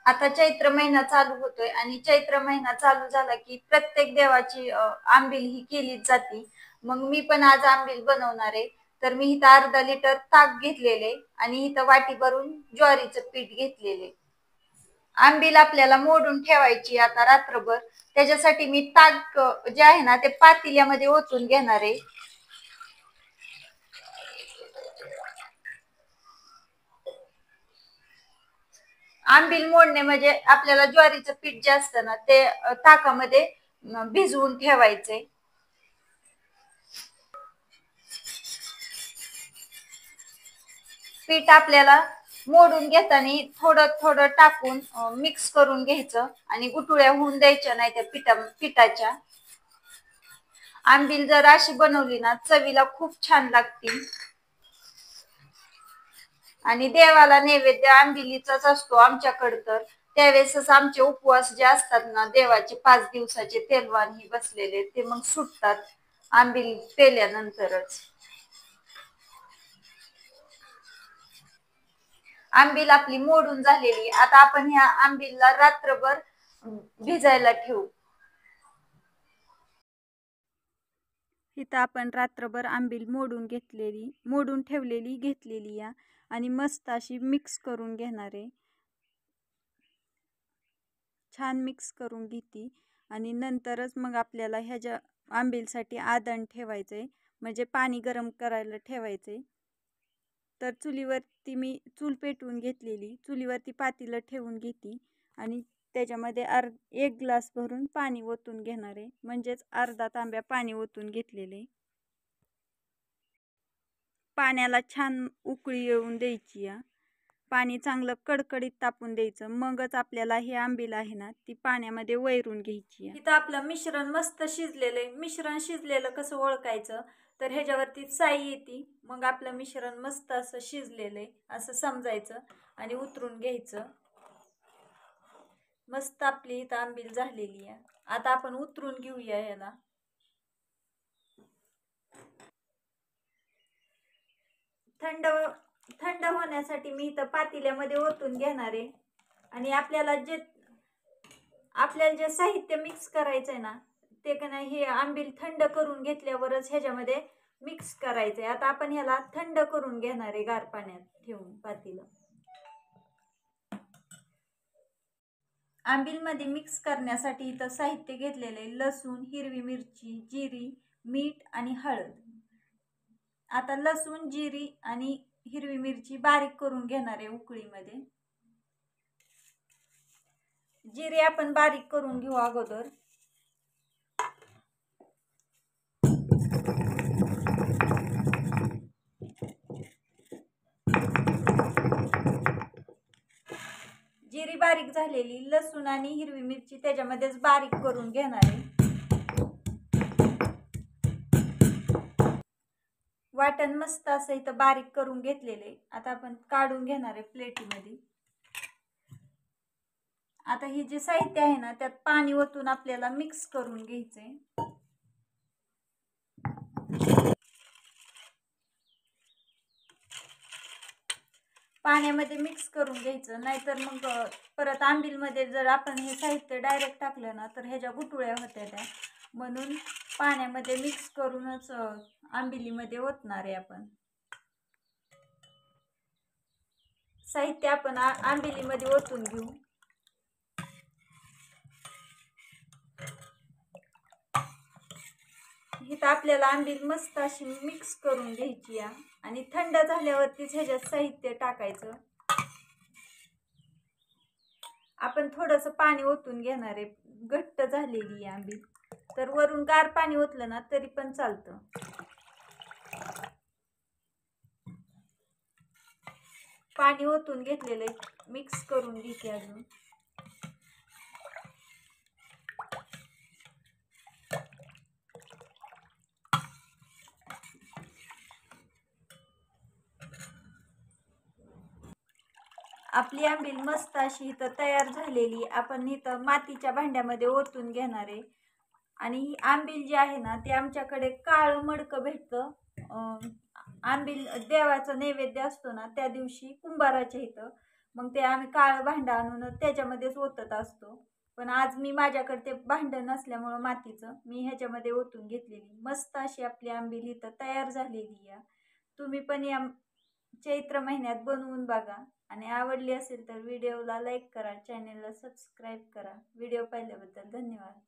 आता चैत्र महिना चालू होतोय आणि चैत्र महिना चालू झाला की प्रत्येक देवाची आंबील ही केलीच जाते. मग मी पण आज आंबील बनवणार आहे. तर मी इथं अर्धा लिटर ताक घेतलेले आणि इथं वाटी भरून ज्वारीचं पीठ घेतलेले. आंबील आपल्याला मोडून ठेवायची आता रात्रभर. त्याच्यासाठी मी ताक जे आहे ना ते पातेल्यामध्ये ओतून घेणार आहे. आंबील मोडणे म्हणजे आपल्याला ज्वारीचं पीठ जे असतं ना ते ताकामध्ये भिजवून ठेवायचे. पीठ आपल्याला मोडून घेताना थोडं थोडं टाकून मिक्स करून घ्यायचं आणि गुठळ्या होऊन द्यायच्या नाही त्या पिठाच्या. आंबील जर अशी बनवली ना चवीला खूप छान लागते. आणि देवाला नैवेद्य आंबिलीचाच असतो आमच्याकडे. तर त्यावेळेसच आमचे उपवास जे असतात ना देवाचे 5 दिवसाचे तेलवान ही बसलेले ते मग सुटतात आंबील पेल्यानंतरच. आंबील आपली मोडून झालेली. आता आपण ह्या आंबीलला रात्रभर भिजायला ठेवू. इथं आपण रात्रभर आंबील मोडून ठेवलेली घेतलेली या आणि मस्त अशी मिक्स करून घेणार आहे. छान मिक्स करून घेते आणि नंतरच मग आपल्याला ह्याच्या आंबीलसाठी आदण ठेवायचंय म्हणजे पाणी गरम करायला ठेवायचंय. तर चुलीवरती मी चूल पेटवून घेतलेली. चुलीवरती पातेलं ठेवून घेते आणि त्याच्यामध्ये 1 ग्लास भरून पाणी ओतून घेणार आहे. म्हणजेच अर्धा तांब्या पाणी ओतून घेतलेले. पाण्याला छान उकळी येऊन द्यायची या. पाणी चांगलं कडकडीत तापून द्यायचं. मगच आपल्याला हे आंबील आहे ना ती पाण्यामध्ये वैरून घ्यायची. इथं आपलं मिश्रण मस्त शिजलेलं आहे. मिश्रण शिजलेलं कसं ओळखायचं तर ह्याच्यावरती साई येते. मग आपलं मिश्रण मस्त असं शिजलेलं आहे असं समजायचं आणि उतरून घ्यायचं. मस्त आपली इथं आंबील झालेली आहे. आता आपण उतरून घेऊया ह्याला. थंड होण्यासाठी मी इथं पातेल्यामध्ये ओतून घेणार आहे. आणि आपल्याला जे साहित्य मिक्स करायचं आहे ना ते का नाही हे आंबील थंड करून घेतल्यावरच ह्याच्यामध्ये मिक्स करायचंय. आता आपण ह्याला थंड करून घेणार आहे गार पाण्यात ठेवून पातेलं. आंबीलमध्ये मिक्स करण्यासाठी इथं साहित्य घेतलेले लसूण, हिरवी मिरची, जिरी, मीठ आणि हळद. आता लसूण, जिरी आणि हिरवी मिरची बारीक करून घेणार आहे उकळीमध्ये. जिरे आपण बारीक करून घेऊ अगोदर. जिरी बारीक झालेली. लसूण आणि हिरवी मिरची त्याच्यामध्येच बारीक करून घेणार आहे. वाटण मस्त असं इथं बारीक करून घेतलेले. आता आपण काढून घेणार आहे प्लेटीमध्ये. आता हे जे साहित्य आहे ना त्यात पाणी ओतून आपल्याला मिक्स करून घ्यायचंय. पाण्यामध्ये मिक्स करून घ्यायचं. नाहीतर मग परत आंबीलमध्ये जर आपण हे साहित्य डायरेक्ट टाकलं ना तर ह्याच्या गुठळ्या होत्या त्या. म्हणून पाण्यामध्ये मिक्स करूनच आंबिलीमध्ये ओतणार आहे आपण. साहित्य आपण आंबिलीमध्ये ओतून घेऊ. इथं आपल्याला आंबील मस्त अशी मिक्स करून घ्यायची आहे आणि थंड झाल्यावरतीच ह्याच्यात साहित्य टाकायचं. आपण थोडंसं पाणी ओतून घेणार आहे. घट्ट झालेली आंबील. तर वरून गार पाणी ओतलं ना तरी पण चालतं. पाणी ओतून घेतलेलं आहे. मिक्स करून घेते अजून. आपली आंबील मस्त अशी इथं तयार झालेली. आपण इथं मातीच्या भांड्यामध्ये ओतून घेणार आहे. आणि ही आंबील जी आहे ना ती आमच्याकडे काळं मडकं भेटतं. आंबील देवाचा नैवेद्य असतो ना त्या दिवशी कुंभाराच्या इथं मग ते आम्ही काळं भांडं आणून त्याच्यामध्येच ओतत असतो. पण आज मी माझ्याकडे ते भांडं नसल्यामुळं मातीचं मी ह्याच्यामध्ये ओतून घेतलेली. मस्त अशी आपली आंबील इथं तयार झालेली आहे. तुम्ही पण या चैत्र महिन्यात बनवून बघा आणि आवडली असेल तर व्हिडिओला लाईक करा, चॅनेलला सबस्क्राईब करा. व्हिडिओ पाहिल्याबद्दल धन्यवाद.